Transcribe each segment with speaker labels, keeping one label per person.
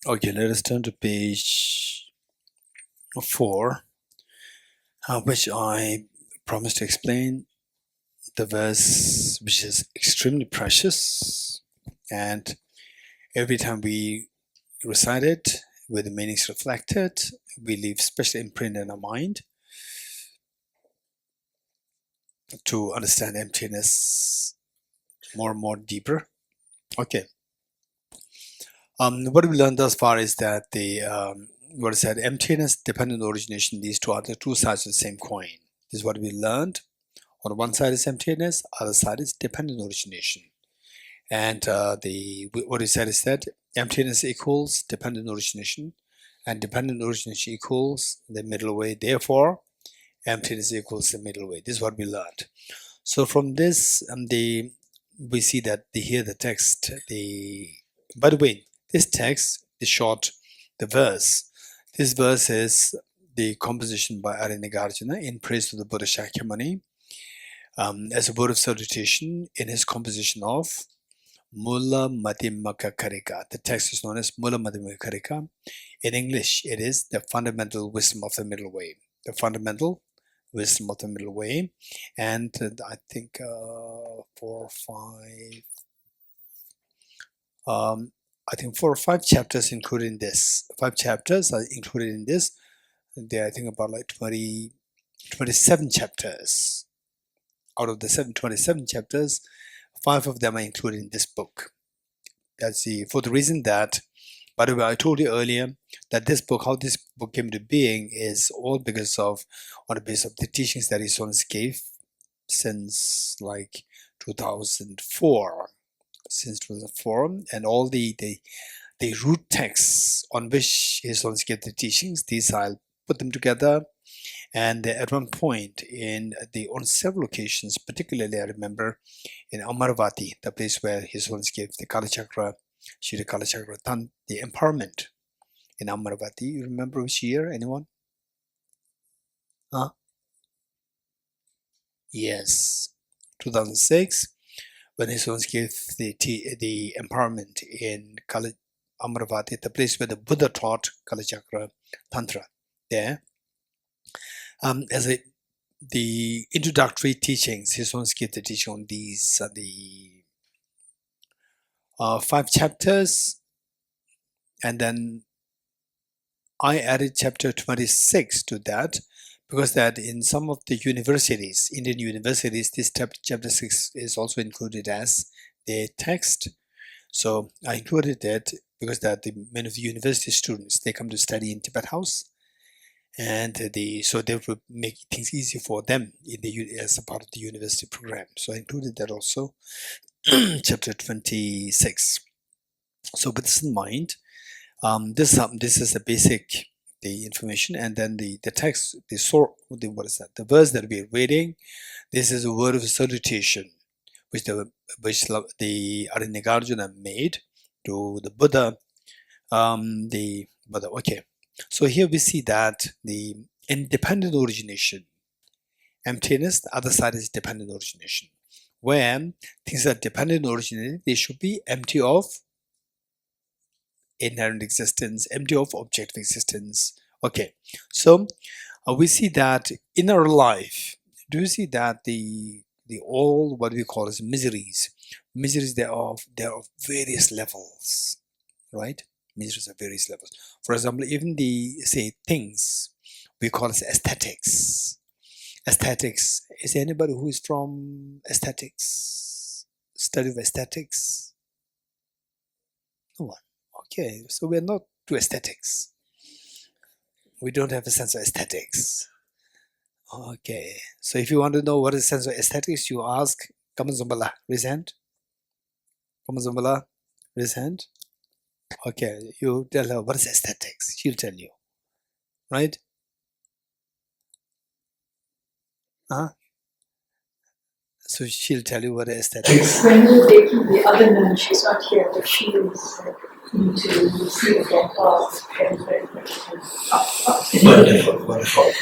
Speaker 1: Okay, let us turn to page 4, which I promised to explain the verse which is extremely precious, and every time we recite it with the meanings reflected, we leave special imprint in our mind to understand emptiness more and more deeper. Okay. What we learned thus far is that what is said, emptiness, dependent origination, these two are the two sides of the same coin. This is what we learned. On one side is emptiness, other side is dependent origination. And what he said is that emptiness equals dependent origination, and dependent origination equals the middle way. Therefore, emptiness equals the middle way. This is what we learned. So from this, we see that here the text. By the way, this text is short. This verse is the composition by Arya Nagarjuna in Praise of the Buddha Shakyamuni as a word of salutation in his composition of Mulamadhyamakakarika. The text is known as Mulamadhyamakakarika. In English, it is the fundamental wisdom of the middle way. The fundamental wisdom of the middle way. And I think 4 or 5. I think 4 or 5 chapters included in this. 5 chapters are included in this. There are, I think, about like 27 chapters. Out of the 27 chapters, 5 of them are included in this book. That's for the reason that, by the way, I told you earlier that this book, how this book came to being, is all because of, on the basis of the teachings that His Holiness gave since like 2004. And all the root texts on which His Holiness gave the teachings, these I'll put them together. And at one point, on several occasions, particularly I remember in Amaravati, the place where His Holiness gave the Kalachakra, Shri Kalachakra, the empowerment in Amaravati. You remember which year? Anyone? Huh? Yes, 2006. When His Holiness gave the empowerment in Amaravati, the place where the Buddha taught Kalachakra Tantra, there, as the introductory teachings, His Holiness gave the teaching on these, the 5 chapters, and then I added chapter 26 to that, because that in some of the universities, Indian universities, this chapter 6 is also included as their text. So I included that because that many of the university students, they come to study in Tibet House, and so they would make things easy for them as a part of the university program. So I included that also, chapter 26. So with this in mind, this is the basic information, and then the text, what is that? The verse that we are reading, this is a word of salutation, which the Arya Nagarjuna made to the Buddha. Okay. So here we see that the independent origination, emptiness, the other side is dependent origination. When things are dependent origination, they should be empty of inherent existence, empty of objective existence. Okay, so we see that in our life, do you see that the all what we call as miseries, they are of various levels, right? Miseries of various levels. For example, even things we call as aesthetics. Aesthetics. Is there anybody who is from aesthetics? Study of aesthetics? No one. Okay, so we're not to aesthetics. We don't have a sense of aesthetics. Okay, so if you want to know what is the sense of aesthetics, you ask Kamazumbala, raise hand. Kamazumbala, raise hand. Okay, you tell her what is aesthetics. She'll tell you, right? So she'll tell you what is aesthetics.
Speaker 2: When you're taking the other nun, she's not here, but she is to see again.
Speaker 3: Wonderful.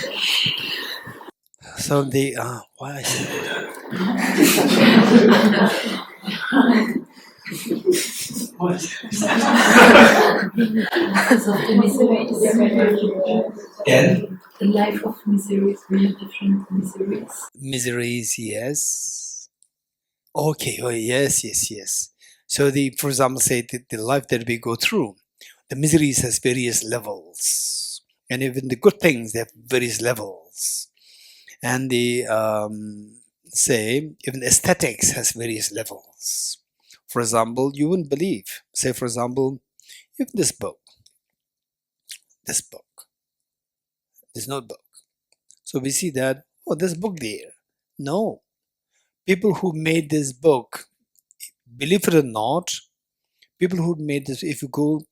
Speaker 1: So why?
Speaker 2: Because of the miseries.
Speaker 3: And
Speaker 2: The life of miseries, we have different miseries.
Speaker 1: Miseries, yes. Okay, oh yes. So for example, say the life that we go through, the miseries has various levels. And even the good things, they have various levels. And the say even aesthetics has various levels. For example, you wouldn't believe, say for example, even this notebook. So we see that, oh, there's a book there. No, people who made this book, believe it or not, people who made this, if you go,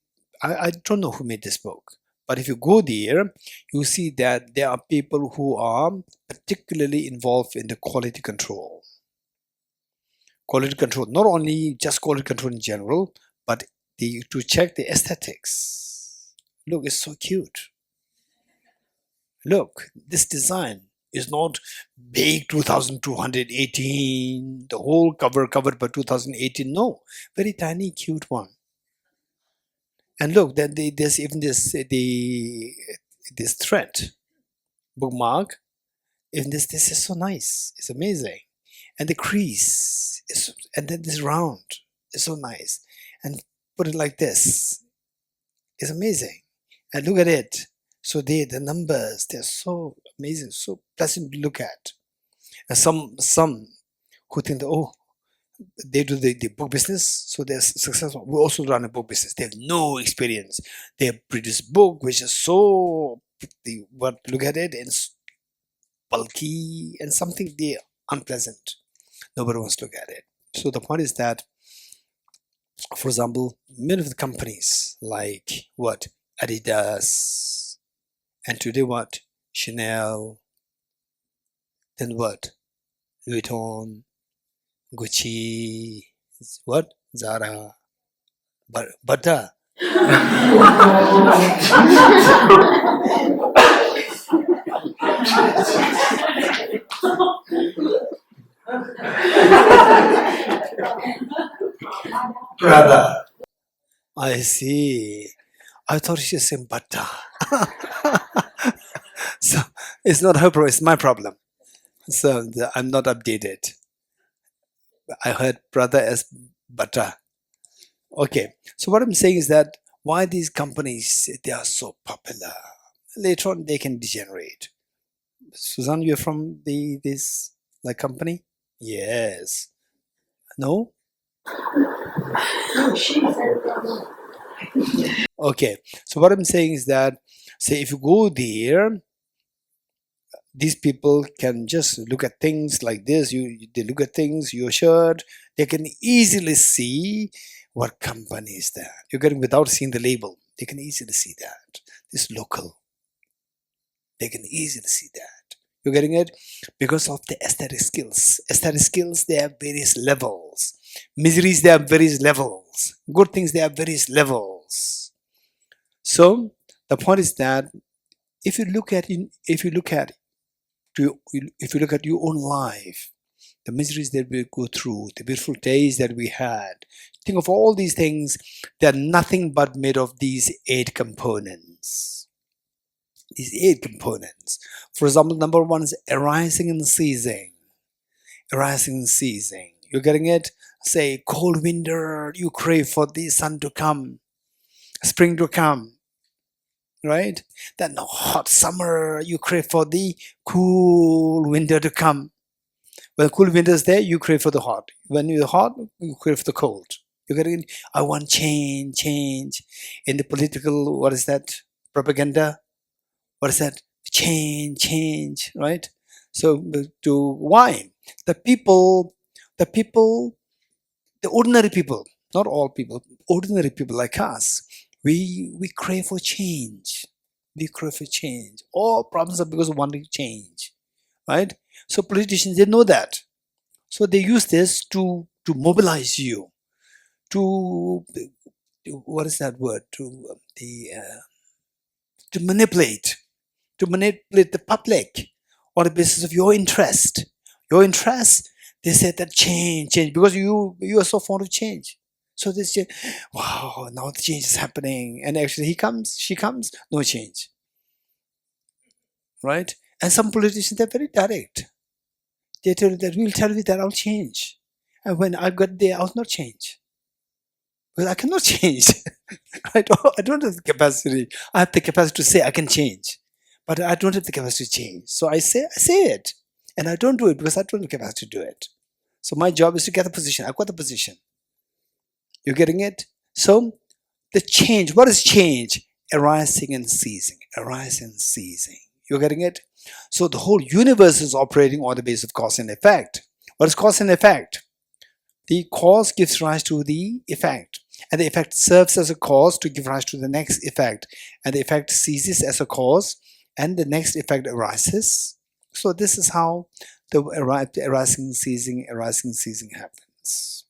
Speaker 1: I don't know who made this book, but if you go there, you see that there are people who are particularly involved in the quality control. Quality control, not only just quality control in general, but to check the aesthetics. Look, it's so cute. Look, this design is not big 2218, the whole covered by 2018. No, very tiny, cute one. And look, then there's even this thread bookmark. Even this is so nice. It's amazing. And the crease is, and then this round is so nice. And put it like this. It's amazing. And look at it. So the numbers, they're so amazing, so pleasant to look at. And some who think that, oh, they do the book business, so they're successful. We also run a book business. They have no experience. They have produced book which is so, look at it, and it's bulky and something they unpleasant. Nobody wants to look at it. So the point is that, for example, many of the companies like what? Adidas, and today what? Chanel, then what? Louis Vuitton, Gucci, what? Zara, Bata.
Speaker 3: Prada.
Speaker 1: I see. I thought she was saying Bata. So it's not her problem, it's my problem. So I'm not updated. I heard brother as Bata. Okay, so what I'm saying is that why these companies, they are so popular. Later on they can degenerate. Suzanne, you're from this like company? Yes. No?
Speaker 2: No, she said,
Speaker 1: Okay, so what I'm saying is that, say if you go there, these people can just look at things like this. They look at things, your shirt, they can easily see what company is that. You're getting, without seeing the label, they can easily see that. This local. They can easily see that. You're getting it? Because of the aesthetic skills. Aesthetic skills, they have various levels. Miseries, they have various levels. Good things, they have various levels. So the point is that if you look at your own life, the miseries that we go through, the beautiful days that we had, think of all these things. They're nothing but made of these 8 components. These 8 components. For example, number 1 is arising and ceasing. Arising and ceasing. You're getting it? Say, cold winter, you crave for the sun to come, spring to come, right? Then hot summer, you crave for the cool winter to come. When cool winter is there, you crave for the hot. When you're hot, you crave for the cold. You're getting, I want change. In the political, what is that? Propaganda? What is that? Change, right? So why? The ordinary people, not all people, ordinary people like us, we crave for change. We crave for change. All problems are because of wanting change, right? So politicians, they know that. So they use this to mobilize you, to what is that word? To manipulate the public on the basis of your interest. Your interest, they say that change, because you are so fond of change. So this, wow, now the change is happening. And actually he comes, she comes, no change. Right? And some politicians, they're very direct. They tell you that we'll tell you that I'll change. And when I got there, I'll not change. Because I cannot change. I don't have the capacity. I have the capacity to say I can change. But I don't have the capacity to change. So I say it. And I don't do it because I don't have the capacity to do it. So my job is to get the position. I got the position. You're getting it? So the change, what is change? Arising and ceasing. Arising and ceasing. You're getting it? So the whole universe is operating on the basis of cause and effect. What is cause and effect? The cause gives rise to the effect. And the effect serves as a cause to give rise to the next effect. And the effect ceases as a cause. And the next effect arises. So this is how the arising, ceasing happens.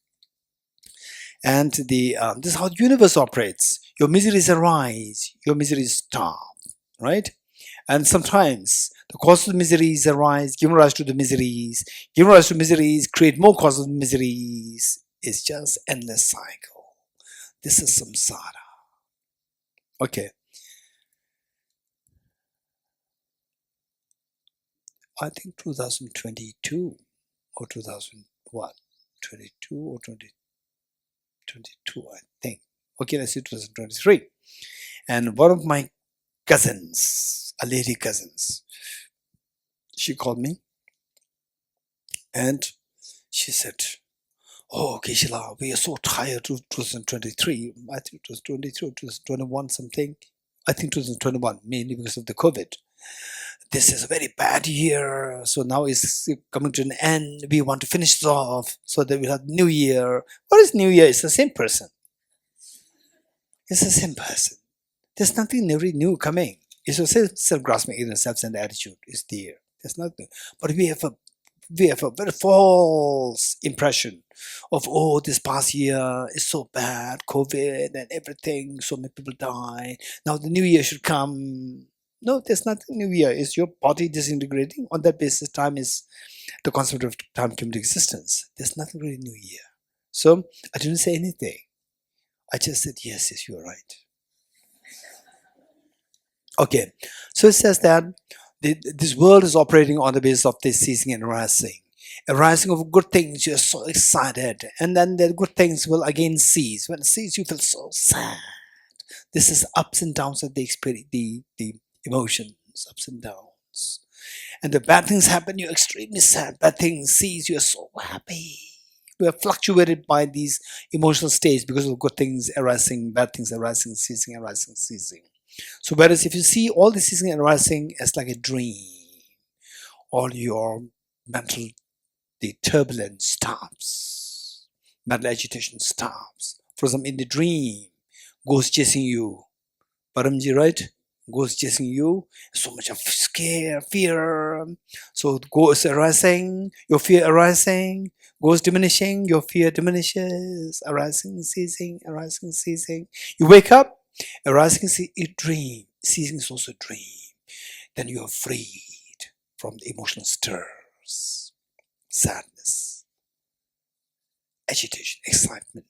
Speaker 1: And this is how the universe operates. Your miseries arise, your miseries stop, right? And sometimes the causes of miseries arise, give rise to the miseries, give rise to miseries, create more causes of miseries. It's just endless cycle. This is samsara. Okay. I think 2022 or 2001, 22 or 2022, I think. Okay, let's say 2023. And one of my cousins, a lady cousins, she called me and she said, oh, Geshe-la, we are so tired of 2023. I think it was 23 or 2021 something. I think 2021, mainly because of the COVID. This is a very bad year. So now it's coming to an end. We want to finish it off so that we'll have New Year. What is New Year? It's the same person. It's the same person. There's nothing really new coming. It's a self-grasping, ignorance, self-centered attitude is there. There's nothing. But we have a very false impression of, oh, this past year is so bad, COVID and everything, so many people die. Now the new year should come. No, there's nothing new year. It's your body disintegrating. On that basis, time is the concept of time came to existence. There's nothing really new year. So I didn't say anything. I just said, yes, you're right. Okay, so it says that this world is operating on the basis of this ceasing and arising. Arising of good things, you're so excited, and then the good things will again cease. When it ceases, you feel so sad. This is ups and downs of the experience, the emotions, ups and downs. And the bad things happen, you're extremely sad. Bad things cease, you're so happy. We are fluctuated by these emotional states because of good things arising, bad things arising, ceasing, arising, ceasing. So whereas if you see all the ceasing and arising as like a dream, all your mental, the turbulence stops, mental agitation stops. For example, in the dream, ghost chasing you, Paramji, right? Ghost chasing you, so much of scare, fear. So ghost arising, your fear arising, ghost diminishing, your fear diminishes, arising, ceasing, arising, ceasing. You wake up, arising is a dream, ceasing is also a dream. Then you are freed from the emotional stirs, sadness, agitation, excitement.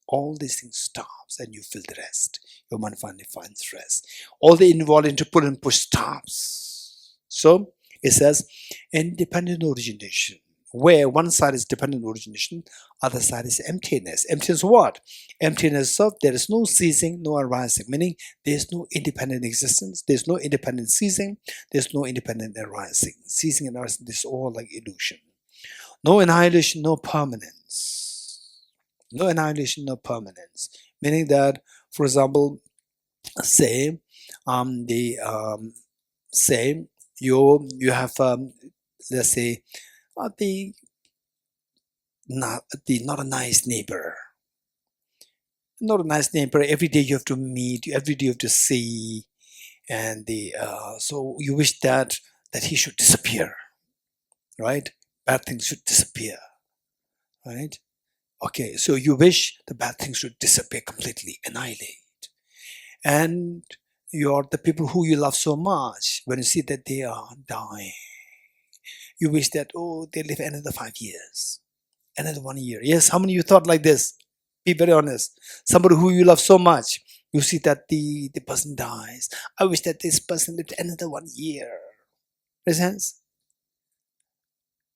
Speaker 1: All these things stops and you feel the rest. Your mind finally finds rest. All the involuntary pull and push stops. So it says independent origination, where one side is dependent origination, other side is emptiness. Emptiness what? Emptiness of there is no ceasing, no arising, meaning there is no independent existence, there is no independent ceasing, there is no independent arising. Ceasing and arising, this is all like illusion. No annihilation, no permanence. No annihilation, no permanence. Meaning that, for example, say you have let's say not a nice neighbor. Not a nice neighbor. Every day you have to meet. Every day you have to see, and so you wish that he should disappear, right? Bad things should disappear, right? Okay, so you wish the bad things should disappear completely, annihilate, and the people who you love so much, when you see that they are dying, you wish that, oh, they live another 5 years, another 1 year. Yes, how many of you thought like this? Be very honest. Somebody who you love so much, you see that the person dies. I wish that this person lived another 1 year. Makes sense?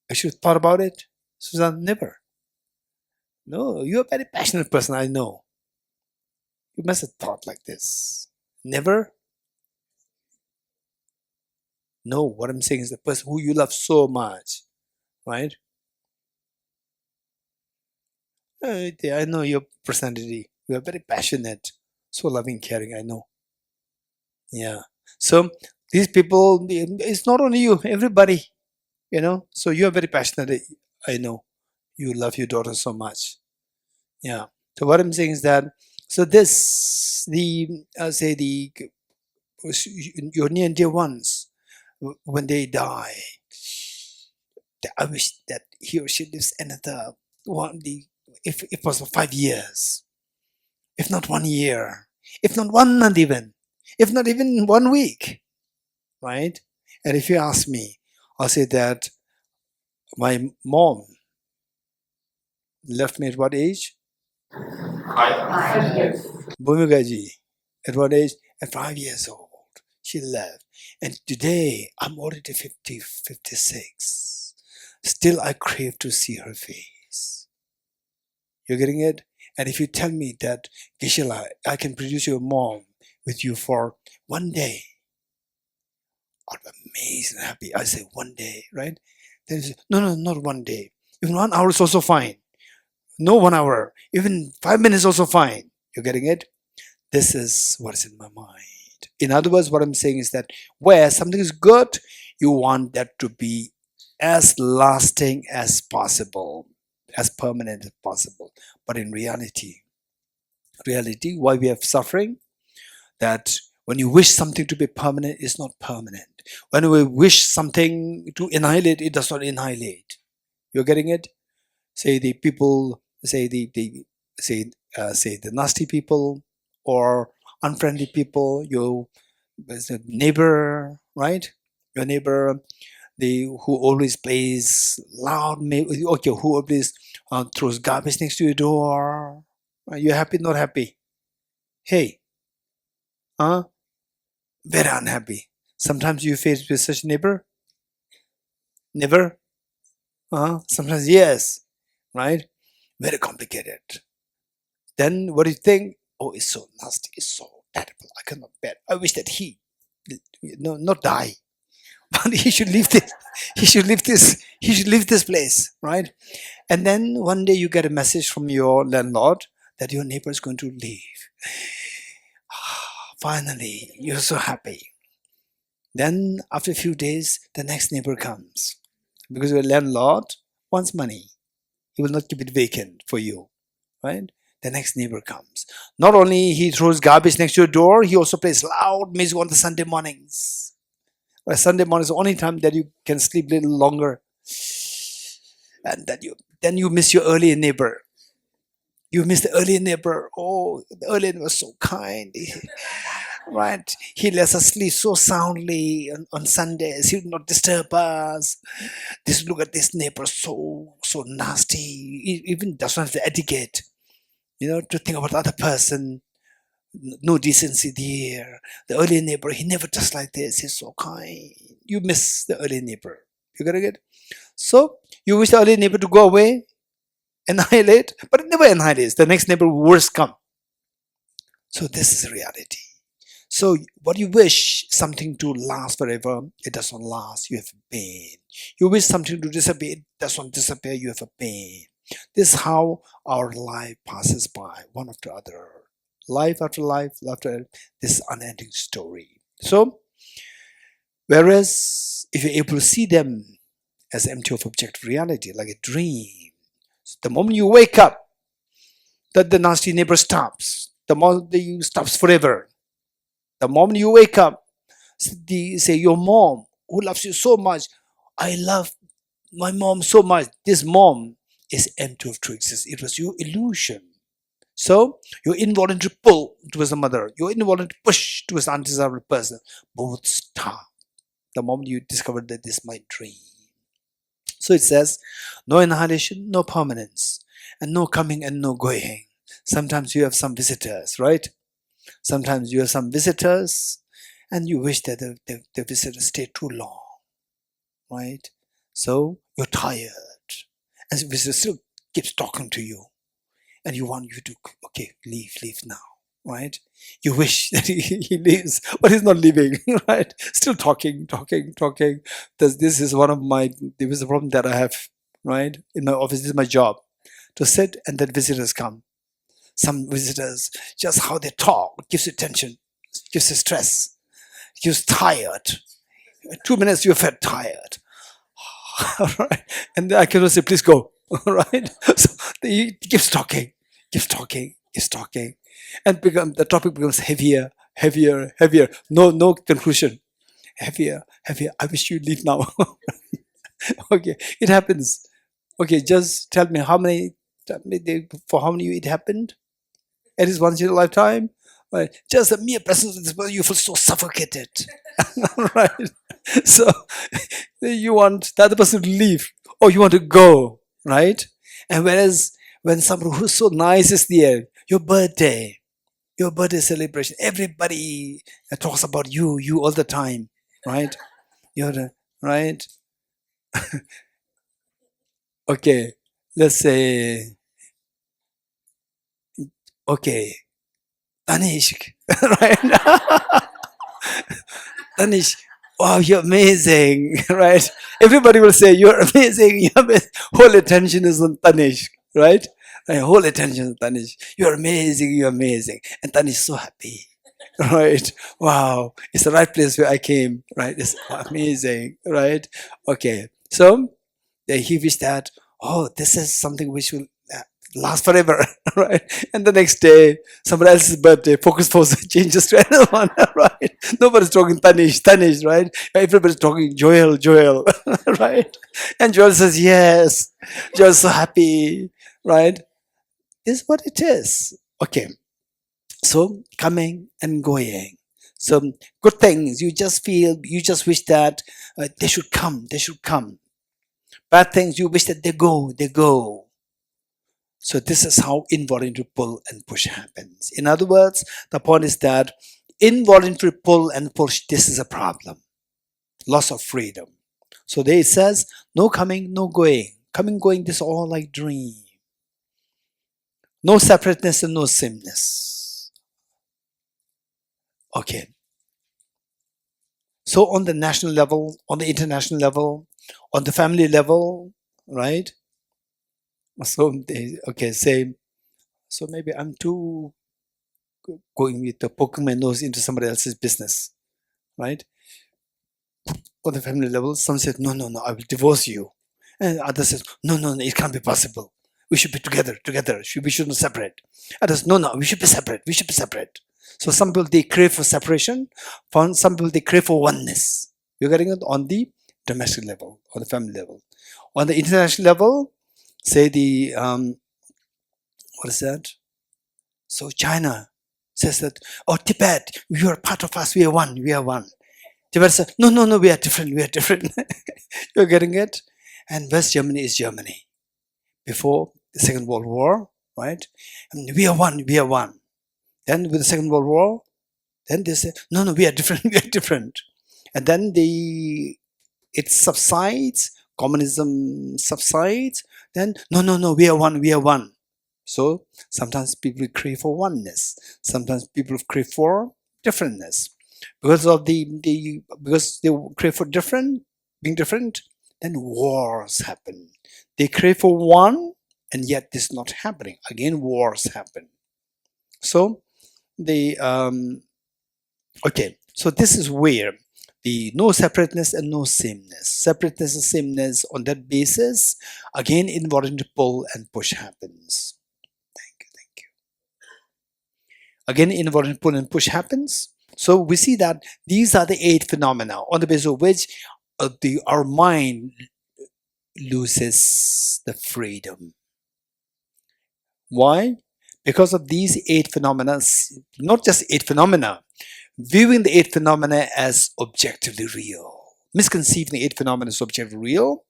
Speaker 1: I should have thought about it. Susan, never. No, you're a very passionate person, I know. You must have thought like this. Never? No, what I'm saying is the person who you love so much, right? I know your personality. You are very passionate, so loving, caring, I know. Yeah. So these people, it's not only you, everybody, So you are very passionate, I know. You love your daughter so much. Yeah. So what I'm saying is that, so this, your near and dear ones, when they die, I wish that he or she lives another if possible 5 years, if not 1 year, if not 1 month even, if not even 1 week, right? And if you ask me, I'll say that my mom left me at what age?
Speaker 2: 5 years.
Speaker 1: Bhumigaji, at what age? At 5 years old. She left. And today, I'm already 50, 56. Still, I crave to see her face. You're getting it? And if you tell me that, Geshe-la, I can produce your mom with you for 1 day, I'll be amazed and happy. I say 1 day, right? Then you say, no, not 1 day. Even 1 hour is also fine. No 1 hour. Even 5 minutes also fine. You're getting it? This is what is in my mind. In other words, what I'm saying is that where something is good, you want that to be as lasting as possible, as permanent as possible. But in reality, why we have suffering? That when you wish something to be permanent, it's not permanent. When we wish something to annihilate, it does not annihilate. You're getting it? Say the people, say the nasty people or unfriendly people, your neighbor, right? Your neighbor, who always plays loud, who always throws garbage next to your door. Are you happy? Not happy? Hey, very unhappy. Sometimes you face with such neighbor. Never. Sometimes yes, right? Very complicated. Then what do you think? Oh, it's so nasty. It's so terrible. I cannot bear. I wish that he, not die, but he should leave this. He should leave this. He should leave this place, right? And then one day you get a message from your landlord that your neighbor is going to leave. Finally, you're so happy. Then after a few days, the next neighbor comes because your landlord wants money. He will not keep it vacant for you, right? The next neighbor comes. Not only he throws garbage next to your door, he also plays loud music on the Sunday mornings. Well, Sunday morning is the only time that you can sleep a little longer. And then you miss your earlier neighbor. You miss the earlier neighbor. Oh, the earlier neighbor was so kind. Right? He lets us sleep so soundly on Sundays. He would not disturb us. Look at this neighbor, so nasty. He even doesn't have the etiquette, to think about the other person. No decency there. The earlier neighbor, he never does like this. He's so kind. You miss the earlier neighbor. You gotta get. So you wish the earlier neighbor to go away, annihilate, but it never annihilates. The next neighbor will worse come. So this is reality. So what you wish something to last forever, it does not last. You have pain. You wish something to disappear, it does not disappear. You have a pain. This is how our life passes by, one after other. Life after life, after this unending story. So, whereas if you're able to see them as empty of objective reality, like a dream, the moment you wake up, that the nasty neighbor stops. The moment you stops forever. The moment you wake up, say your mom who loves you so much, I love my mom so much. This mom is empty of true existence. It was your illusion. So your involuntary pull towards the mother, your involuntary push towards the undesirable person, both stop the moment you discover that this is my dream. So it says, no annihilation, no permanence, and no coming and no going. Sometimes you have some visitors, right? Sometimes you have some visitors and you wish that the visitors stay too long, right? So you're tired and the visitor still keeps talking to you and you want you to, okay, leave now, right? You wish that he leaves, but he's not leaving, right? Still talking. This is a problem that I have, right? In my office, this is my job, to sit and then visitors come. Some visitors, just how they talk gives you tension, gives you stress, gives you tired. 2 minutes you felt tired. All right. And then I cannot say, please go. All right. So he keeps talking. And the topic becomes heavier. No conclusion. Heavier. I wish you'd leave now. Okay. It happens. Okay, just tell me for how many it happened? It is once in a lifetime. Right. Just the mere presence of this person, you feel so suffocated. Right. So you want the other person to leave, or you want to go, right? And whereas when somebody who's so nice is there, your birthday celebration, everybody talks about you all the time, right? Right? Okay, let's say, okay, Tanishk, right? Tanish, wow, you're amazing, right? Everybody will say, you're amazing, whole attention is on Tanish, right? Whole attention on Tanish. You're amazing. And Tanish is so happy, right? Wow, it's the right place where I came, right? It's amazing, right? Okay, so he wished that, oh, this is something which will last forever, right? And the next day, somebody else's birthday, focus changes to another one, right? Nobody's talking Tanish, right? Everybody's talking Joel, right? And Joel says, yes. Joel's so happy, right? This is what it is. Okay. So coming and going. So good things, you just wish that they should come. Bad things, you wish that they go. So this is how involuntary pull and push happens. In other words, the point is that involuntary pull and push, this is a problem. Loss of freedom. So there it says, no coming, no going. Coming, going, this is all like dream. No separateness and no sameness. Okay. So on the national level, on the international level, on the family level, right? So, okay, say, so maybe I'm too going with the poking my nose into somebody else's business, right? On the family level, some said, no, I will divorce you. And others said, no, it can't be possible. We should be together. We shouldn't separate. Others, no, we should be separate. So some people, they crave for separation. Some people, they crave for oneness. You're getting it on the domestic level, on the family level. On the international level, say the, what is that? So China says that, oh, Tibet, you are part of us, we are one. Tibet says, no, we are different. You're getting it? And West Germany is Germany. Before the Second World War, right? And we are one. Then with the Second World War, then they say, no, we are different. And then it subsides, communism subsides, then no, we are one. So sometimes people crave for oneness. Sometimes people crave for differentness. Because of because they crave for being different, then wars happen. They crave for one, and yet this is not happening. Again, wars happen. So okay, so this is where the no separateness and no sameness. Separateness and sameness, on that basis, again, involuntary pull and push happens. Thank you. Again, involuntary pull and push happens. So we see that these are the 8 phenomena on the basis of which our mind loses the freedom. Why? Because of these 8 phenomena, not just 8 phenomena, viewing the 8 phenomena as objectively real. Misconceiving the 8 phenomena as objectively real,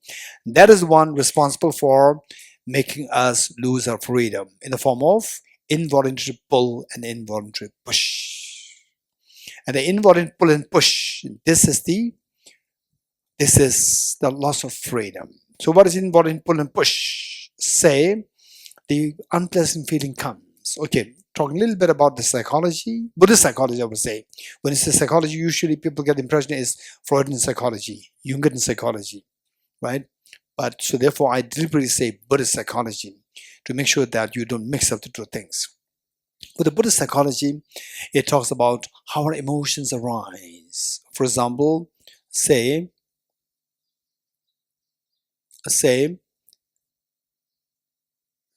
Speaker 1: that is one responsible for making us lose our freedom in the form of involuntary pull and involuntary push. And the involuntary pull and push, this is the loss of freedom. So what is involuntary pull and push? Say, the unpleasant feeling comes. Okay, talking a little bit about the psychology, Buddhist psychology, I would say. When it's the psychology, usually people get the impression is Freudian psychology, Jungian psychology, right? But so therefore, I deliberately say Buddhist psychology to make sure that you don't mix up the two things. With the Buddhist psychology, it talks about how our emotions arise. For example, say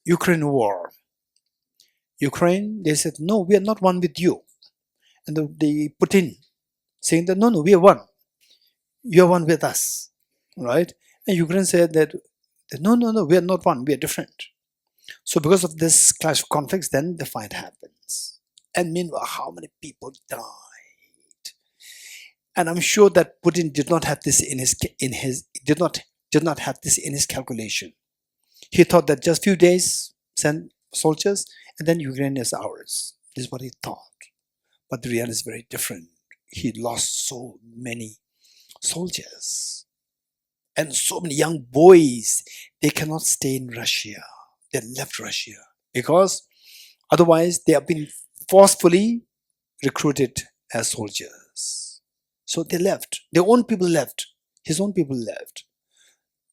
Speaker 1: Ukraine war. Ukraine, they said, no, we are not one with you. And the Putin saying that, no, we are one. You are one with us, right? And Ukraine said that no, we are not one, we are different. So because of this clash of conflicts, then the fight happens. And meanwhile, how many people died? And I'm sure that Putin did not have this did not have this in his calculation. He thought that just few days, send soldiers, and then Ukraine is ours. This is what he thought. But the reality is very different. He lost so many soldiers. And so many young boys, they cannot stay in Russia. They left Russia because otherwise they have been forcefully recruited as soldiers. So they left. Their own people left. His own people left.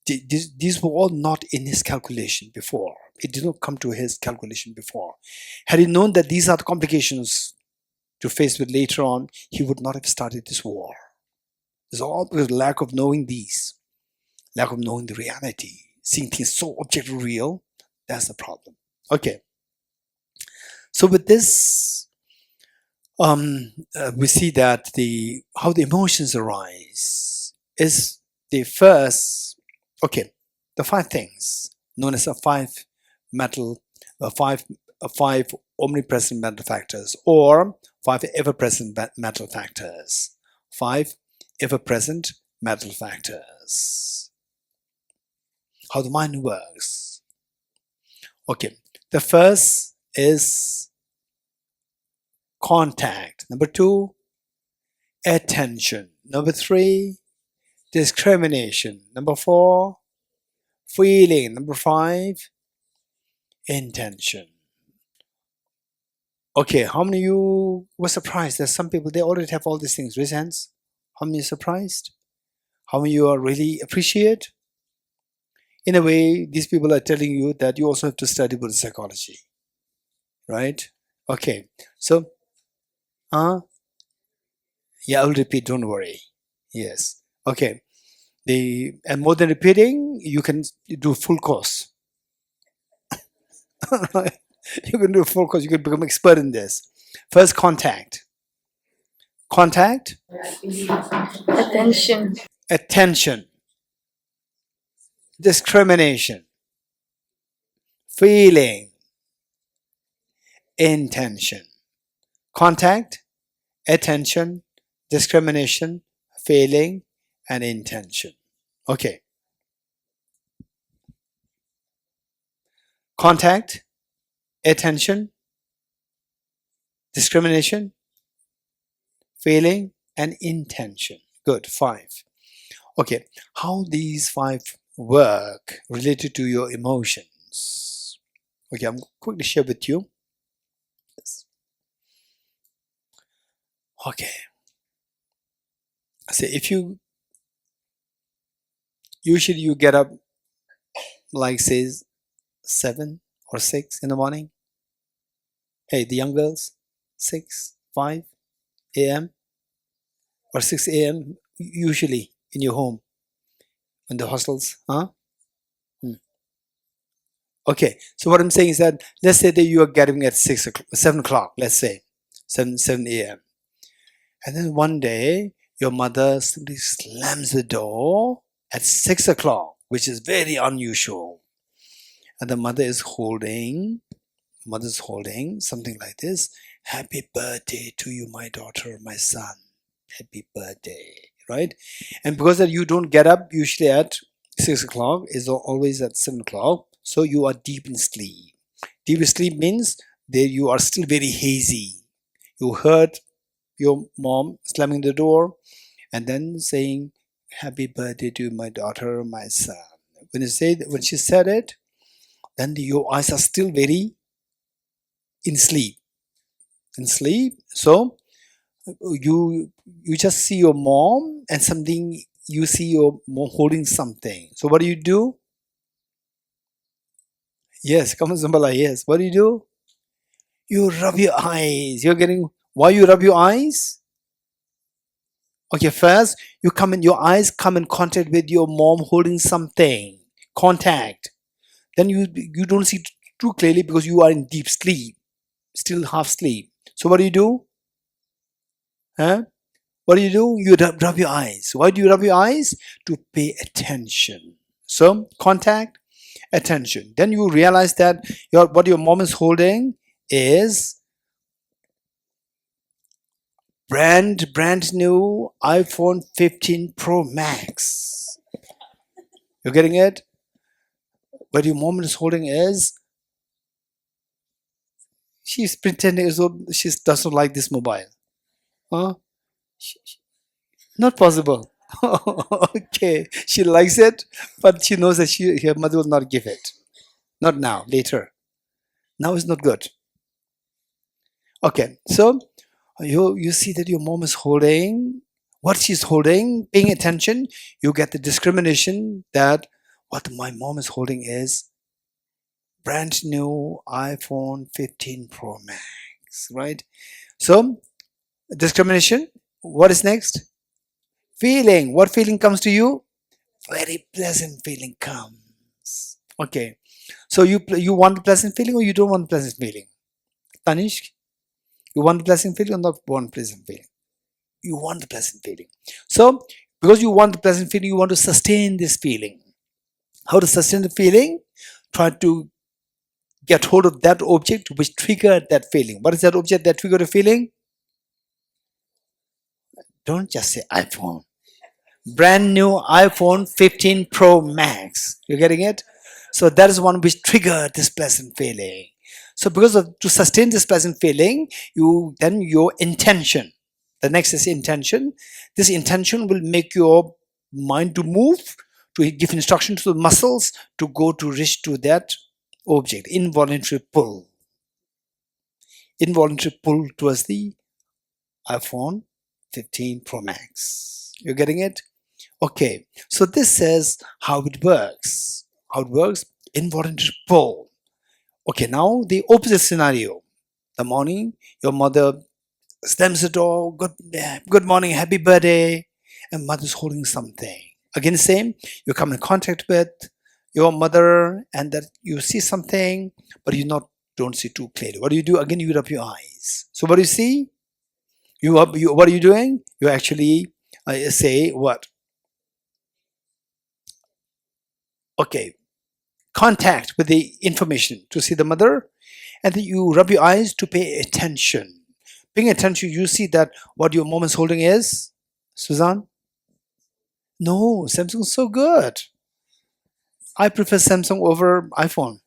Speaker 1: These were all not in his calculation before. It did not come to his calculation before. Had he known that these are the complications to face with later on, he would not have started this war. It's all because of lack of knowing these. Lack of knowing the reality. Seeing things so objectively real, that's the problem. Okay. So with this, we see that how the emotions arise is the first, okay, the 5 things known as the 5 omnipresent mental factors, or 5 ever-present mental factors. 5 ever-present mental factors. How the mind works. Okay, the first is contact. Number 2, attention. Number 3, discrimination. Number 4, feeling. Number 5, intention. Okay, how many of you were surprised that some people, they already have all these things? Raise hands. How many are surprised? How many of you are really appreciate? In a way, these people are telling you that you also have to study Buddhist psychology. Right? Okay. So, yeah, I'll repeat, don't worry. Yes. Okay. And more than repeating, you can do full course. You can do a full course. You can become expert in this. First, contact. Contact.
Speaker 2: Attention.
Speaker 1: Attention. Discrimination. Feeling. Intention. Contact, attention, discrimination, feeling, and intention. Okay. Contact, attention, discrimination, feeling, and intention. Good. 5. Okay. How these 5 work related to your emotions. Okay, I'm quickly share with you. Okay. So if you usually you get up like says 7 or 6 in the morning. Hey, the young girls, 6, 5 a.m. or 6 a.m. usually in your home, in the hostels, huh? Okay, so what I'm saying is that let's say that you are getting at 7 o'clock, let's say 7 a.m. And then one day your mother simply slams the door at 6 o'clock, which is very unusual. And the mother's holding something like this: happy birthday to you, my daughter, my son. Happy birthday, right? And because that you don't get up usually at 6 o'clock, is always at 7 o'clock. So you are deep in sleep. Deep in sleep means there you are still very hazy. You heard your mom slamming the door and then saying, "Happy birthday to my daughter, my son." When she said it, then your eyes are still very in sleep. So you just see your mom and something. You see your mom holding something. So what do? Yes, come on, Zambala. Yes. What do? You rub your eyes. You're getting. Why you rub your eyes? Okay, first your eyes come in contact with your mom holding something. Contact. Then you don't see too clearly because you are in deep sleep, still half sleep. So what do? Huh? What do? You rub your eyes. Why do you rub your eyes? To pay attention. So contact, attention. Then you realize that what your mom is holding is brand new iPhone 15 Pro Max. You're getting it? What your mom is holding is, she's pretending as though she doesn't like this mobile. Huh? Not possible. Okay, she likes it, but she knows that her mother will not give it. Not now, later. Now is not good. Okay, so you see that your mom is holding what she's holding, paying attention. You get the discrimination that what my mom is holding is brand new iPhone 15 Pro Max, right? So discrimination. What is next? Feeling. What feeling comes to you? Very pleasant feeling comes. Okay. So you want the pleasant feeling or you don't want the pleasant feeling? Tanishk, you want the pleasant feeling or not want pleasant feeling? You want the pleasant feeling. So because you want the pleasant feeling, you want to sustain this feeling. How to sustain the feeling? Try to get hold of that object which triggered that feeling. What is that object that triggered a feeling? Don't just say iPhone. Brand new iPhone 15 Pro Max. You're getting it? So that is one which triggered this pleasant feeling. So to sustain this pleasant feeling, your intention. The next is intention. This intention will make your mind to move, to give instruction to the muscles to go to reach to that object. Involuntary pull. Involuntary pull towards the iPhone 15 Pro Max. You're getting it? Okay, so this says how it works. How it works, involuntary pull. Okay, now the opposite scenario. The morning, your mother slams the door, good morning, happy birthday, and mother's holding something. Again, same, you come in contact with your mother and that you see something, but don't see too clearly. What do? Again, you rub your eyes. So what do you see? What are you doing? You actually say what? Okay, contact with the information to see the mother, and then you rub your eyes to pay attention. Paying attention, you see that what your mom is holding is, Suzanne? No, Samsung is so good. I prefer Samsung over iPhone.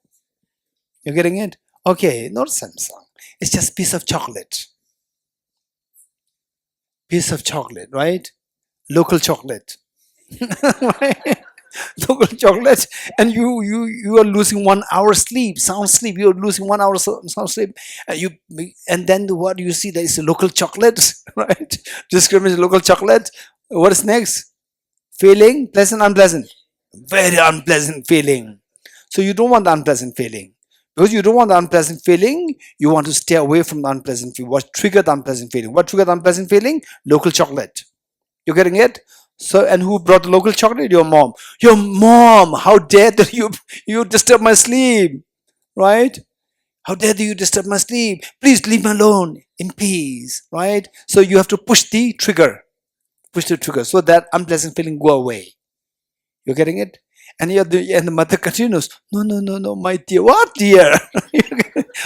Speaker 1: You're getting it? Okay, not Samsung. It's just piece of chocolate. Piece of chocolate, right? Local chocolate. Right? Local chocolate, and you are losing 1 hour sleep, sound sleep. You're losing 1 hour sound sleep, and then what you see, there is a local chocolate, right? Discriminate local chocolate. What is next? Feeling pleasant, unpleasant, very unpleasant feeling. So you don't want the unpleasant feeling. Because you don't want the unpleasant feeling, you want to stay away from the unpleasant feeling. What triggered the unpleasant feeling? What triggered the unpleasant feeling? Local chocolate. You're getting it? So, and who brought the local chocolate? Your mom. Your mom! How dare you disturb my sleep? Right? How dare you disturb my sleep? Please leave me alone in peace. Right? So you have to push the trigger. Push the trigger so that unpleasant feeling go away. You're getting it? And the mother continues, no, my dear. What dear?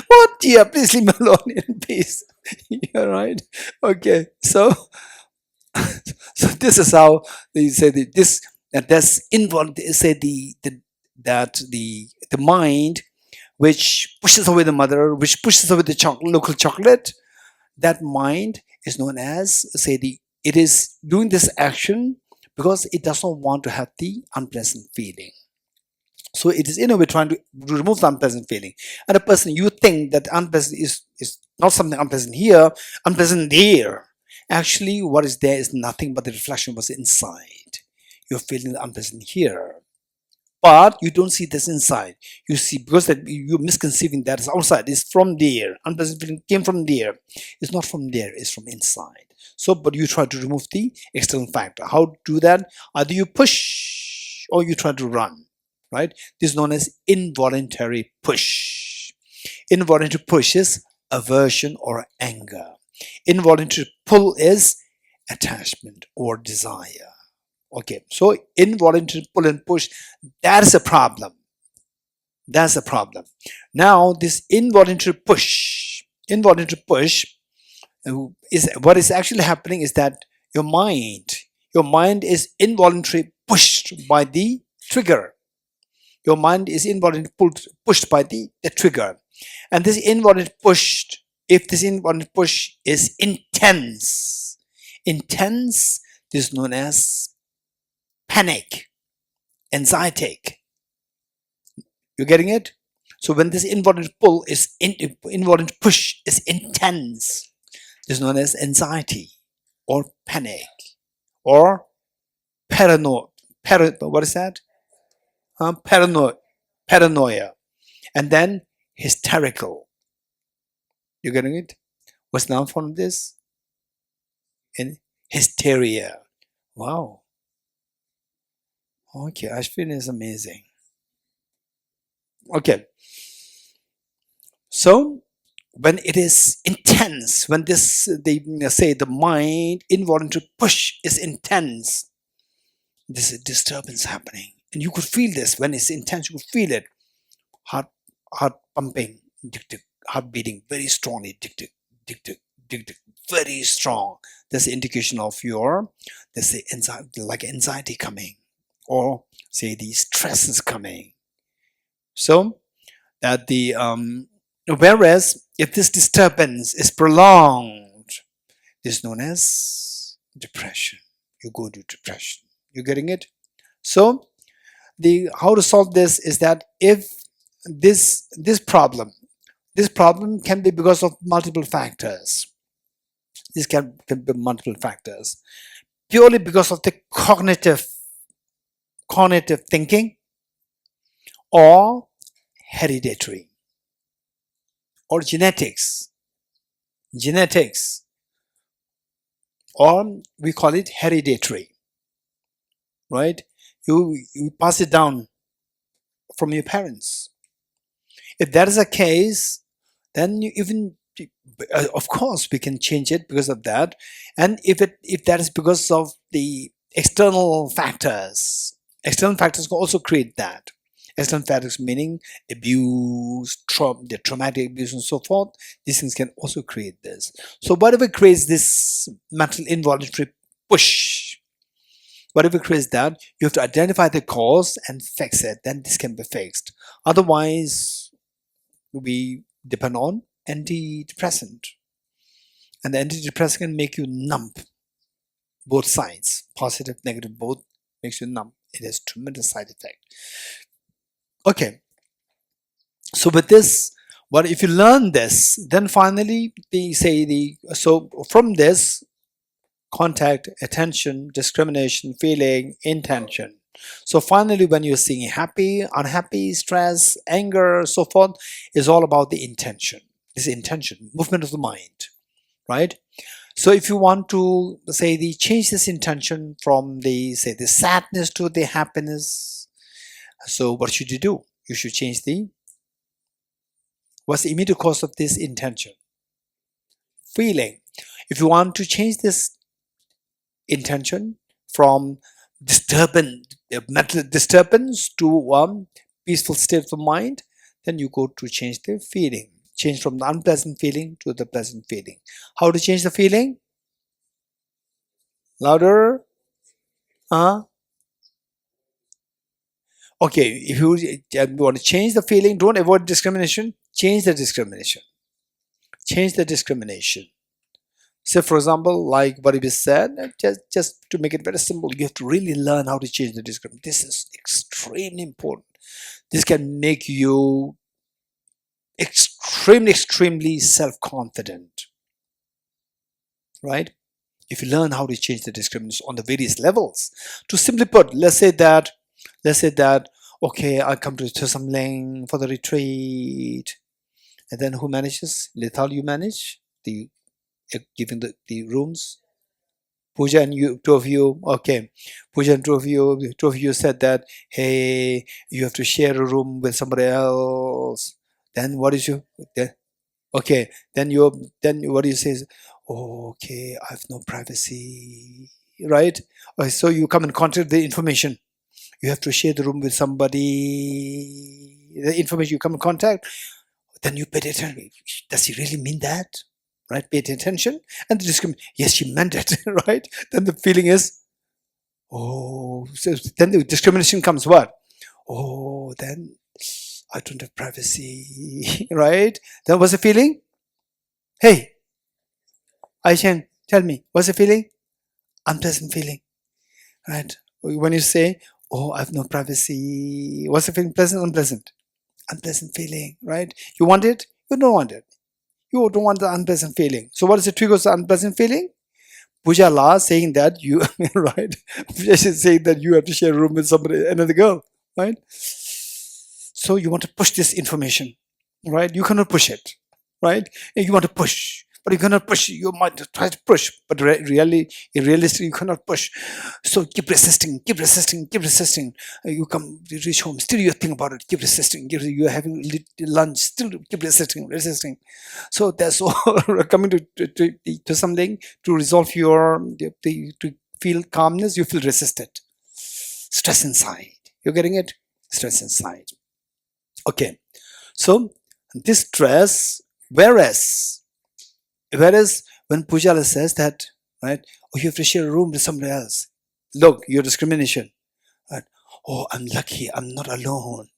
Speaker 1: What dear? Please leave me alone in peace. You're right. Okay. So this is how they say that's involved. They say that the mind which pushes away the mother, which pushes away the local chocolate, that mind is known as, it is doing this action because it does not want to have the unpleasant feeling. So it is in a way trying to remove the unpleasant feeling. And a person, you think that unpleasant is not something unpleasant here, unpleasant there. Actually, what is there is nothing but the reflection of what's inside. You're feeling the unpleasant here, but you don't see this inside. You see, because that you're misconceiving that it's outside. It's from there. Unpleasant feeling came from there. It's not from there. It's from inside. So, but you try to remove the external factor. How to do that? Either you push or you try to run. Right? This is known as involuntary push. Involuntary push is aversion or anger. Involuntary pull is attachment or desire. Okay, so involuntary pull and push, that's a problem. That's a problem. Now, this involuntary push is what is actually happening is that your mind is involuntarily pushed by the trigger. Your mind is involuntarily pushed by the trigger. And this involuntary push, if this involuntary push is intense, this is known as panic, anxiety. You're getting it? So when this involuntary pull is involuntary push is intense, this is known as anxiety or panic or paranoia. What is that? Paranoia. And then hysterical. You getting it? What's the noun form of this? In hysteria. Wow. Okay, Ashwin is amazing. Okay. So when it is intense, when the mind involuntary push is intense, there's a disturbance happening. And you could feel this when it's intense, you could feel it. Heart pumping, heart beating very strongly, very strong. That's the indication of your, let's say, anxiety coming, or say the stress is coming. So that the whereas if this disturbance is prolonged, this is known as depression. You go to depression. You getting it? So the how to solve this is that if this problem can be because of multiple factors. This can be multiple factors. Purely because of the cognitive thinking, or hereditary, or genetics, or we call it hereditary, right? You pass it down from your parents. If that is the case, then of course we can change it because of that. And if that is because of the external factors can also create that. External factors meaning abuse, the traumatic abuse and so forth. These things can also create this. So whatever creates this mental involuntary push, whatever creates that, you have to identify the cause and fix it. Then this can be fixed. Otherwise, we depend on antidepressant. And the antidepressant can make you numb. Both sides, positive, negative, both makes you numb. It has tremendous side effect. Okay. So with this, what if you learn this, then finally so from this, contact, attention, discrimination, feeling, intention. So finally, when you're seeing happy, unhappy, stress, anger, so forth, is all about the intention. This intention, movement of the mind, right? So if you want to change this intention from the sadness to the happiness, so what should you do? You should change what's the immediate cause of this intention? Feeling. If you want to change this intention from mental disturbance to peaceful state of the mind, then you go to change the feeling. Change from the unpleasant feeling to the pleasant feeling. How to change the feeling? Louder? Okay, if you want to change the feeling, don't avoid discrimination, change the discrimination. Change the discrimination. So for example, like what it is said, just to make it very simple, you have to really learn how to change the discrimination. This is extremely important. This can make you extremely self-confident, right? If you learn how to change the discrimination on the various levels. To simply put, let's say that, okay, I come to Thosamling for the retreat, and then who manages? Lethal, you manage the giving the rooms. Puja and you, two of you, okay. Puja and two of you said that, hey, you have to share a room with somebody else. Then what is you? Then, okay. Then what do you say? Oh, okay, I have no privacy, right? Okay, so you come in contact with the information. You have to share the room with somebody. The information you come in contact, then you pay attention. Does he really mean that? Right? Pay attention. And the discrimination, yes, she meant it, right? Then the feeling is, oh, so then the discrimination comes what? Oh, then I don't have privacy, right? Then what's the feeling? Hey, Aishan, tell me, what's the feeling? Unpleasant feeling, right? When you say, oh, I have no privacy, what's the feeling? Pleasant, unpleasant? Unpleasant feeling, right? You want it? You don't want it. You don't want the unpleasant feeling. So what is the trigger of the unpleasant feeling? Puja La saying that you, right? Puja is saying that you have to share a room with somebody, another girl, right? So you want to push this information, right? You cannot push it, right? And you want to push, but you cannot push. You might try to push, but realistically, you cannot push. So keep resisting, keep resisting, keep resisting. You come, you reach home, still you think about it, keep resisting. You're having lunch, still keep resisting, resisting. So that's all coming to something to resolve your, to feel calmness, you feel resisted. Stress inside. You're getting it? Stress inside. Okay. So this stress, whereas when Pujala says that, right, oh, you have to share a room with somebody else. Look, your discrimination. Right? Oh, I'm lucky, I'm not alone.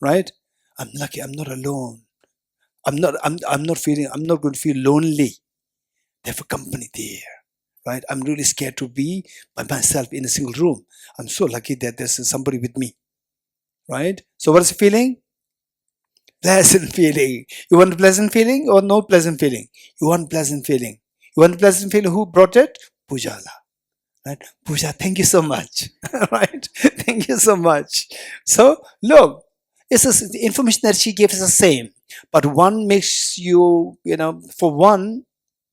Speaker 1: Right? I'm lucky, I'm not alone. I'm not going to feel lonely. They have a company there. Right? I'm really scared to be by myself in a single room. I'm so lucky that there's somebody with me. Right? So what's the feeling? Pleasant feeling. You want a pleasant feeling or no pleasant feeling? You want pleasant feeling. You want pleasant feeling. Who brought it? Pujala. Right? Puja, thank you so much. Right? Thank you so much. So look, the information that she gave is the same, but one makes you, for one,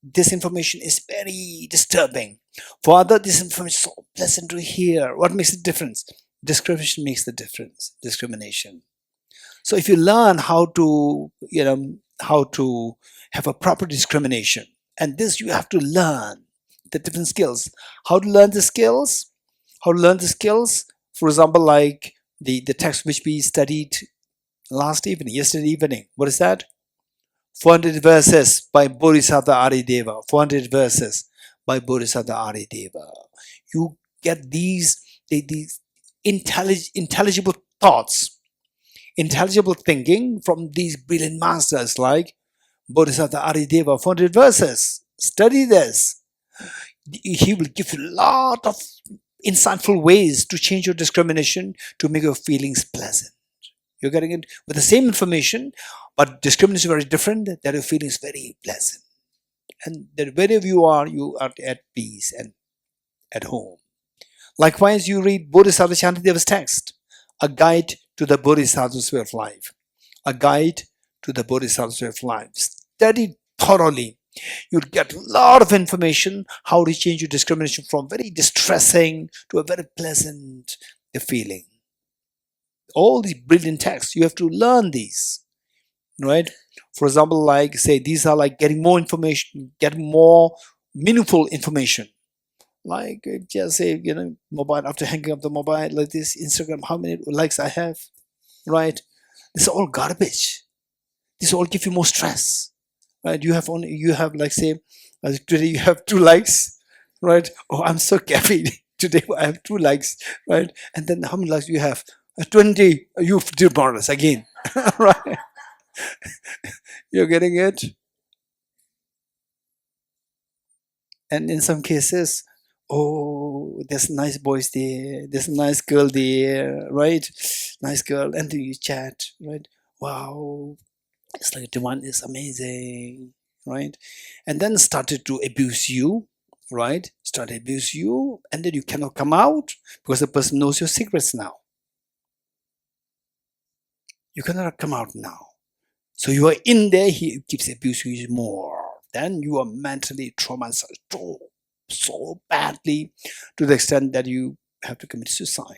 Speaker 1: this information is very disturbing. For other, this information is so pleasant to hear. What makes the difference? Discrimination makes the difference. Discrimination. So if you learn how to have a proper discrimination, and this you have to learn the different skills. How to learn the skills? How to learn the skills? For example, like the text which we studied yesterday evening. What is that? 400 verses by Bodhisattva Arideva. 400 verses by Bodhisattva Arideva. You get these intelligible thoughts, intelligible thinking from these brilliant masters like Bodhisattva Arideva. 400 verses. Study this. He will give you a lot of insightful ways to change your discrimination to make your feelings pleasant. You're getting it with the same information, but discrimination is very different, that your feelings very pleasant. And that wherever you are at peace and at home. Likewise, you read Bodhisattva Shantideva's text, a guide to the Bodhisattva's way of life. A guide to the Bodhisattva's way of life. Study thoroughly. You'll get a lot of information how to change your discrimination from very distressing to a very pleasant feeling. All these brilliant texts, you have to learn these, right? For example, like say these are like getting more information, getting more meaningful information. Like just say, mobile, after hanging up the mobile like this, Instagram, how many likes I have, right? This is all garbage. This all give you more stress, right? You have like say, today you have 2 likes, right? Oh, I'm so happy. Today I have 2 likes, right? And then how many likes you have? 20. You did bonus again, right? You're getting it? And in some cases, oh, there's nice boys there, there's a nice girl there, right? Nice girl, and then you chat, right? Wow, it's like the one is amazing, right? And then started to abuse you, right? Start to abuse you, and then you cannot come out because the person knows your secrets now. You cannot come out now. So you are in there, he keeps abusing you more. Then you are mentally traumatized so badly to the extent that you have to commit suicide.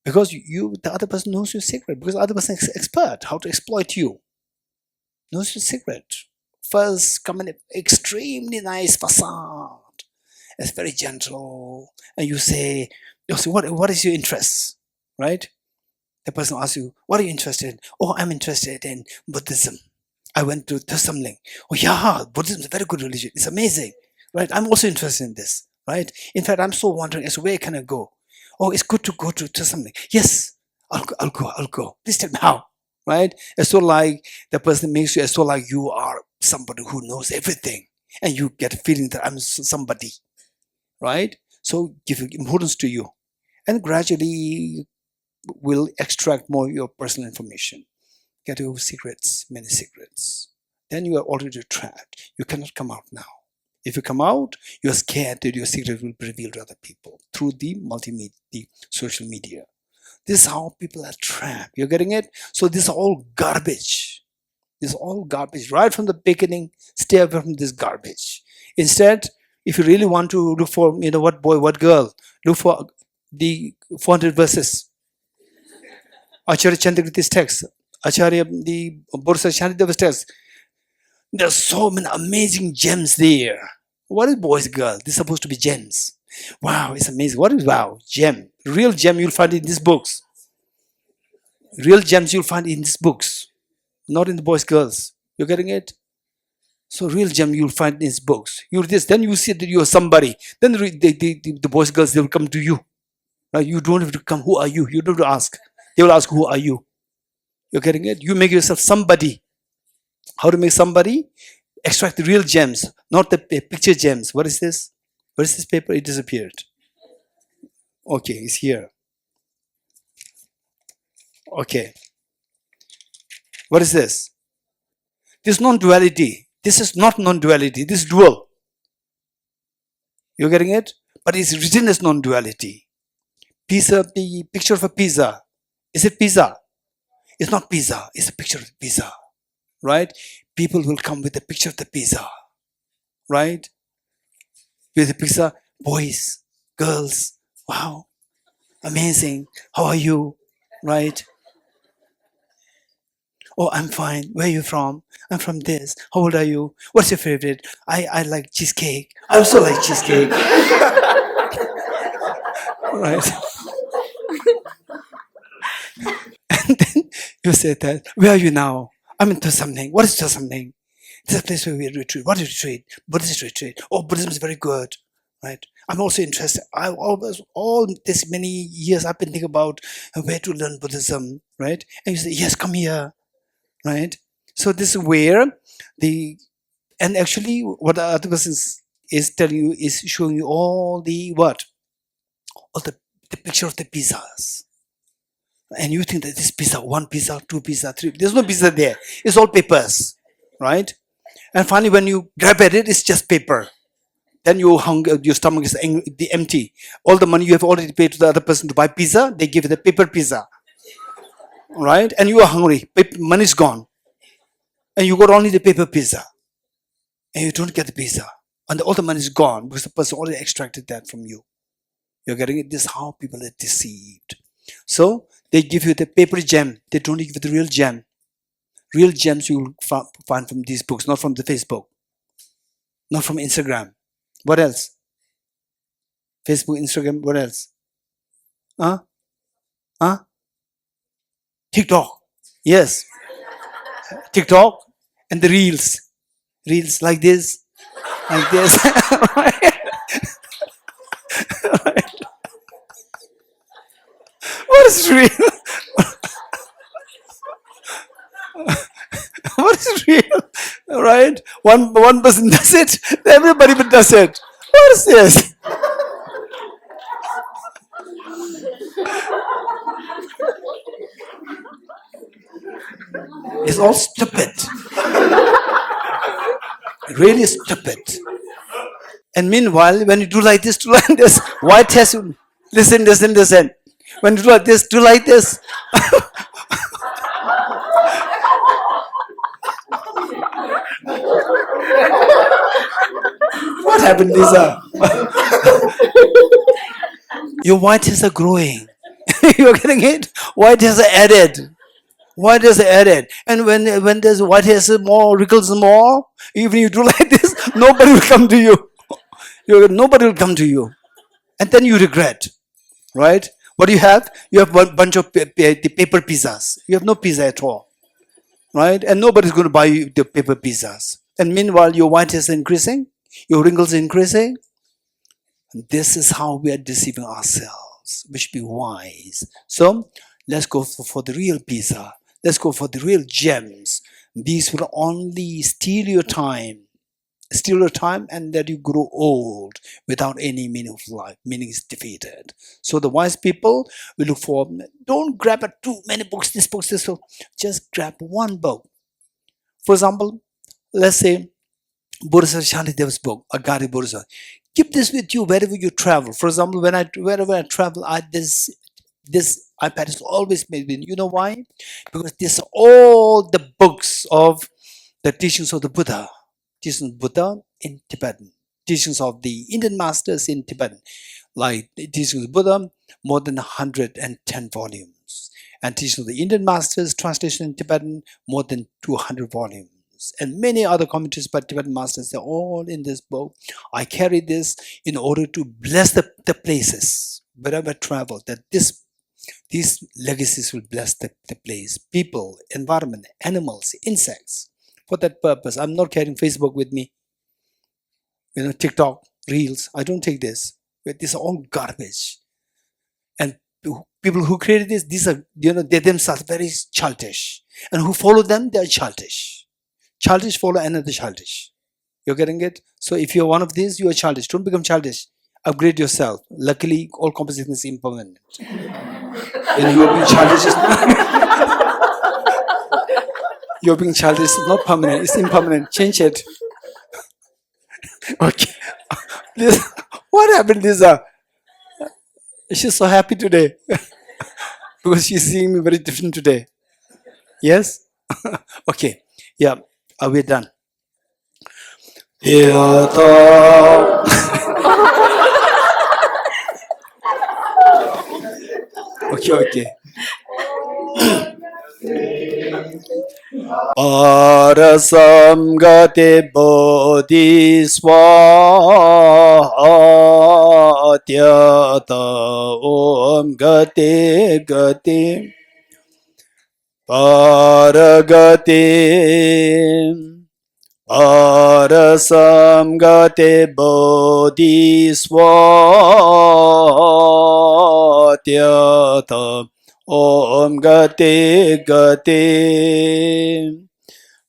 Speaker 1: Because the other person knows your secret, because the other person is expert how to exploit you. Knows your secret. First, come in extremely nice facade. It's very gentle. And you say, what is your interest? Right? The person asks you, what are you interested in? Oh, I'm interested in Buddhism. I went to Thosamling. Oh yeah, Buddhism is a very good religion. It's amazing. Right? I'm also interested in this. Right? In fact, I'm so wondering as where can I go? Oh, it's good to go to Thosamling. Yes, I'll go. Please tell me how. Right? It's so like the person makes you, it's so like you are somebody who knows everything. And you get a feeling that I'm somebody. Right? So give importance to you. And gradually will extract more of your personal information. Get your secrets, many secrets. Then you are already trapped. You cannot come out now. If you come out, you are scared that your secret will be revealed to other people through the multimedia, the social media. This is how people are trapped. You're getting it? So this is all garbage. This is all garbage. Right from the beginning, stay away from this garbage. Instead, if you really want to look for, what boy, what girl, look for the 400 verses. Acharya Chandrakriti's text. Acharya, the Borsa Shantideva's text. There's so many amazing gems there. What is boys, girl? They're supposed to be gems. Wow, it's amazing. What is wow? Gem. Real gem you'll find in these books. Real gems you'll find in these books. Not in the boys, girls. You're getting it? So real gem you'll find in these books. You're this, then you see that you're somebody. Then the boys, girls, they will come to you. Right? You don't have to come, who are you? You don't have to ask. They will ask, who are you? You're getting it? You make yourself somebody. How to make somebody? Extract the real gems, not the picture gems. What is this? What is this paper? It disappeared. Okay, it's here. Okay. What is this? This is non-duality. This is not non-duality. This is dual. You're getting it? But it's written as non-duality. Pizza, the picture of a pizza. Is it pizza? It's not pizza. It's a picture of pizza. Right? People will come with a picture of the pizza. Right? With the pizza, boys, girls, wow, amazing. How are you? Right? Oh, I'm fine. Where are you from? I'm from this. How old are you? What's your favorite? I like cheesecake. I also like cheesecake. Right? And then you say that, where are you now? I'm in Thosamling. What is Thosamling? This is a place where we retreat. What is retreat? Buddhist retreat. Oh, Buddhism is very good. Right? I'm also interested. I always, all this many years, I've been thinking about where to learn Buddhism. Right? And you say, yes, come here. Right? So this is where and actually what the other person is telling you is showing you all the what? All the picture of the pizzas. And you think that this pizza, 1 pizza, 2 pizza, 3, there's no pizza there. It's all papers. Right? And finally, when you grab at it, it's just paper. Then your stomach is empty. All the money you have already paid to the other person to buy pizza, they give you the paper pizza. Right? And you are hungry. Money's gone. And you got only the paper pizza. And you don't get the pizza. And all the money is gone because the person already extracted that from you. You're getting it? This is how people are deceived. So they give you the paper gem. They don't give you the real gem. Real gems you will find from these books, not from the Facebook. Not from Instagram. What else? Facebook, Instagram, what else? TikTok. Yes. TikTok and the reels. Reels like this. Like this. What is real? What is real? Right? One person does it, everybody does it. What is this? It's all stupid. Really stupid. And meanwhile, when you do like this, why test you? Listen. When you do like this. What happened, Lisa? Your white hairs are growing. You're getting it? White hairs are added. White hairs are added. And when there's white hairs more, wrinkles more, even you do like this, nobody will come to you. Nobody will come to you. And then you regret. Right? What do you have? You have one bunch of the paper pizzas. You have no pizza at all. Right? And nobody's going to buy you the paper pizzas. And meanwhile, your white is increasing, your wrinkles are increasing. And this is how we are deceiving ourselves. We should be wise. So let's go for the real pizza. Let's go for the real gems. These will only steal your time, and that you grow old without any meaningful life. Meaning is defeated. So the wise people will look for, don't grab too many books, this book. Just grab one book. For example, let's say Buddhist Shantideva's book, Agari Buddhist. Keep this with you wherever you travel. For example, wherever I travel, this iPad is always made with. You know why? Because these are all the books of the teachings of the Buddha. Teachings of Buddha in Tibetan. Teachings of the Indian masters in Tibetan. Like teachings of Buddha, more than 110 volumes. And teachings of the Indian masters, translation in Tibetan, more than 200 volumes. And many other commentaries by Tibetan masters, they're all in this book. I carry this in order to bless the places wherever I travel, that these legacies will bless the place, people, environment, animals, insects. For that purpose, I'm not carrying Facebook with me, TikTok, Reels. I don't take this. These are all garbage. And people who created this, these are, they themselves very childish. And who follow them, they are childish. Childish follow another childish. You're getting it? So if you're one of these, you are childish. Don't become childish. Upgrade yourself. Luckily, all composition is impermanent. You're being childish. You're being childish. It's not permanent. It's impermanent. Change it. Okay. What happened, Lisa? She's so happy today. Because she's seeing me very different today. Yes? Okay. Yeah. Are we done? Okay. Arasam gate bodhisvatyata om gate paragate arasam gate bodhisvatyata om gate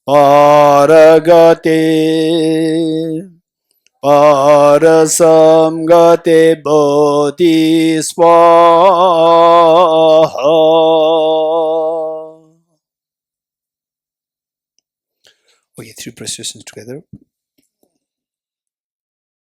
Speaker 1: paragate parasam gate bodhisvaha. Okay, 3 prestations together.